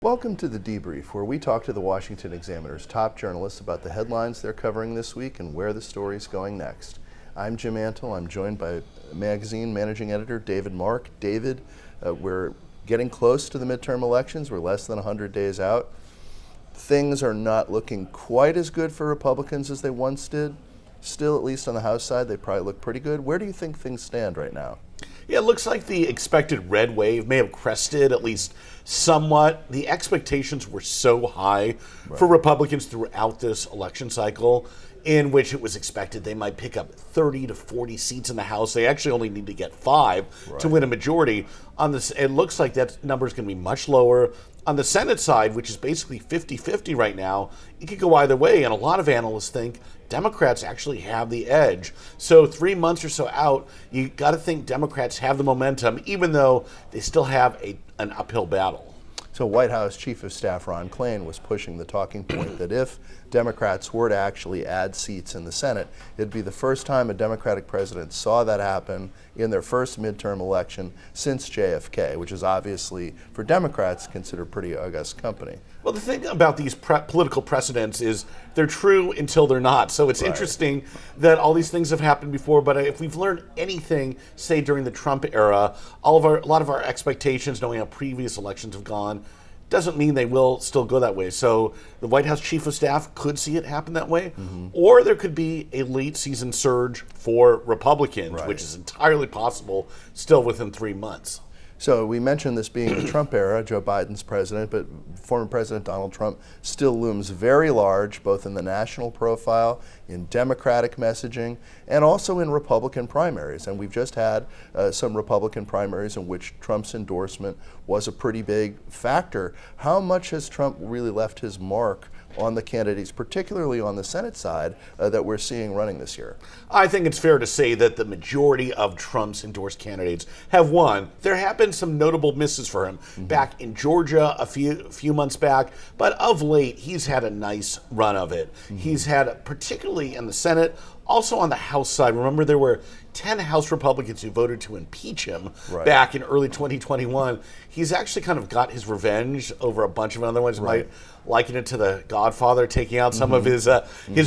Welcome to the Debrief, where we talk to the Washington Examiner's top journalists about the headlines they're covering this week and where the story's going next. I'm Jim Antle. I'm joined by magazine managing editor David Mark. David, we're getting close to the midterm elections. We're less than 100 days out. Things are not looking quite as good for Republicans as they once did. Still, at least on the House side, they probably look pretty good. Where do you think things stand right now? Yeah, it looks like the expected red wave may have crested at least somewhat. The expectations were so high for Republicans throughout this election cycle, in which it was expected they might pick up 30 to 40 seats in the House. They actually only need to get 5 to win a majority. On this, it looks like that number is going to be much lower. On the Senate side, which is basically 50-50 right now, it could go either way, and a lot of analysts think Democrats actually have the edge. So 3 months or so out, you got to think Democrats have the momentum, even though they still have an uphill battle. So White House Chief of Staff Ron Klain was pushing the talking point that if Democrats were to actually add seats in the Senate, it'd be the first time a Democratic president saw that happen in their first midterm election since JFK, which is obviously, for Democrats, considered pretty august company. Well, the thing about these political precedents is they're true until they're not. So it's interesting that all these things have happened before, but if we've learned anything, say, during the Trump era, a lot of our expectations, knowing how previous elections have gone, doesn't mean they will still go that way. So the White House Chief of Staff could see it happen that way, or there could be a late season surge for Republicans, which is entirely possible still within 3 months. So we mentioned this being the Trump era, Joe Biden's president, but former President Donald Trump still looms very large, both in the national profile, in Democratic messaging, and also in Republican primaries. And we've just had some Republican primaries in which Trump's endorsement was a pretty big factor. How much has Trump really left his mark on the candidates, particularly on the Senate side, that we're seeing running this year? I think it's fair to say that the majority of Trump's endorsed candidates have won. There have been some notable misses for him back in Georgia a few months back, but of late, he's had a nice run of it. He's had, particularly in the Senate, also on the House side. Remember, there were 10 House Republicans who voted to impeach him back in early 2021. He's actually kind of got his revenge over a bunch of other ones. You might liken it to the Godfather taking out some of his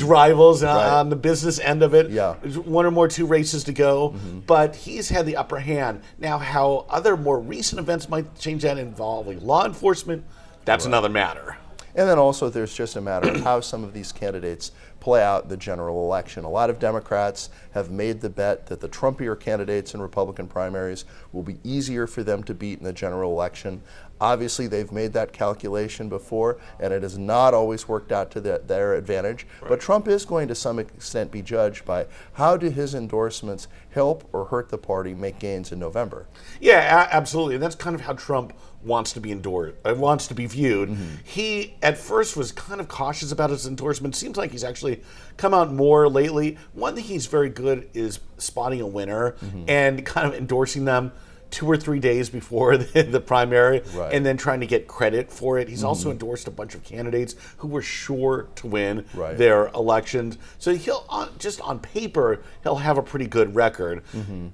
rivals on the business end of it. There's one or more 2 races to go, but he's had the upper hand. Now, how other more recent events might change that involving law enforcement, that's another matter. And then also there's just a matter of how some of these candidates play out the general election. A lot of Democrats have made the bet that the Trumpier candidates in Republican primaries will be easier for them to beat in the general election. Obviously, they've made that calculation before, and it has not always worked out to their advantage. But Trump is going to some extent be judged by how do his endorsements help or hurt the party make gains in November. Yeah, absolutely. And that's kind of how Trump wants to be wants to be viewed. He, at first, was kind of cautious about his endorsement. Seems like he's actually come out more lately. One thing he's very good is spotting a winner and kind of endorsing them 2 or 3 days before the primary, and then trying to get credit for it. He's also endorsed a bunch of candidates who were sure to win their elections. So he'll, just on paper, he'll have a pretty good record.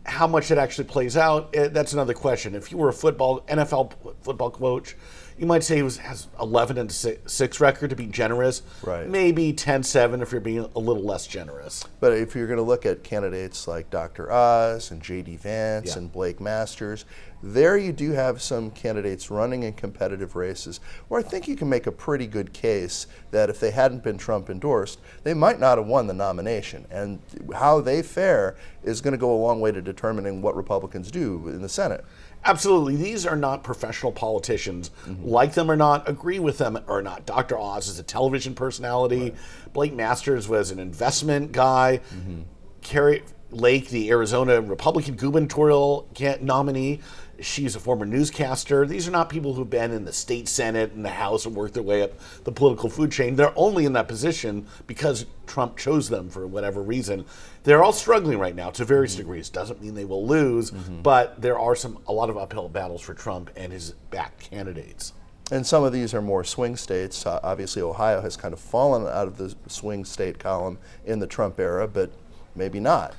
How much it actually plays out, that's another question. If you were a NFL football coach, you might say he has 11-6 record to be generous. Maybe 10-7 if you're being a little less generous. But if you're going to look at candidates like Dr. Oz and J.D. Vance and Blake Masters, there you do have some candidates running in competitive races where I think you can make a pretty good case that if they hadn't been Trump endorsed, they might not have won the nomination. And how they fare is going to go a long way to determining what Republicans do in the Senate. Absolutely. These are not professional politicians. Like them or not, agree with them or not. Dr. Oz is a television personality. Blake Masters was an investment guy. Carrie Lake, the Arizona Republican gubernatorial nominee, she's a former newscaster. These are not people who've been in the state Senate and the House and worked their way up the political food chain. They're only in that position because Trump chose them for whatever reason. They're all struggling right now to various degrees. Doesn't mean they will lose, but there are a lot of uphill battles for Trump and his backed candidates. And some of these are more swing states. Obviously, Ohio has kind of fallen out of the swing state column in the Trump era, but maybe not.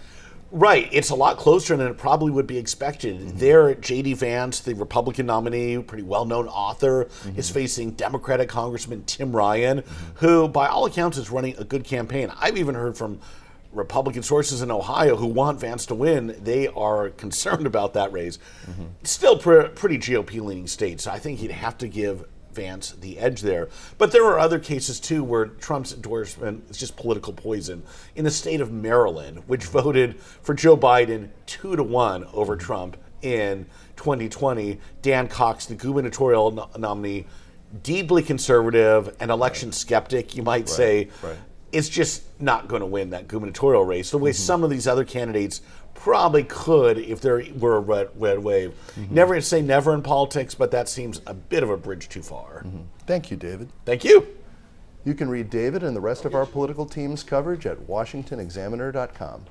Right. It's a lot closer than it probably would be expected. There, J.D. Vance, the Republican nominee, pretty well-known author, is facing Democratic Congressman Tim Ryan, who, by all accounts, is running a good campaign. I've even heard from Republican sources in Ohio who want Vance to win. They are concerned about that race. Still pretty GOP-leaning state, so I think he'd have to give Vance the edge there. But there are other cases, too, where Trump's endorsement is just political poison. In the state of Maryland, which voted for Joe Biden 2-1 over Trump in 2020, Dan Cox, the gubernatorial nominee, deeply conservative, an election skeptic, you might say, is just not going to win that gubernatorial race the way some of these other candidates probably could if there were a red wave. Never say never in politics, but that seems a bit of a bridge too far. Thank you, David. Thank you. You can read David and the rest of our political team's coverage at washingtonexaminer.com.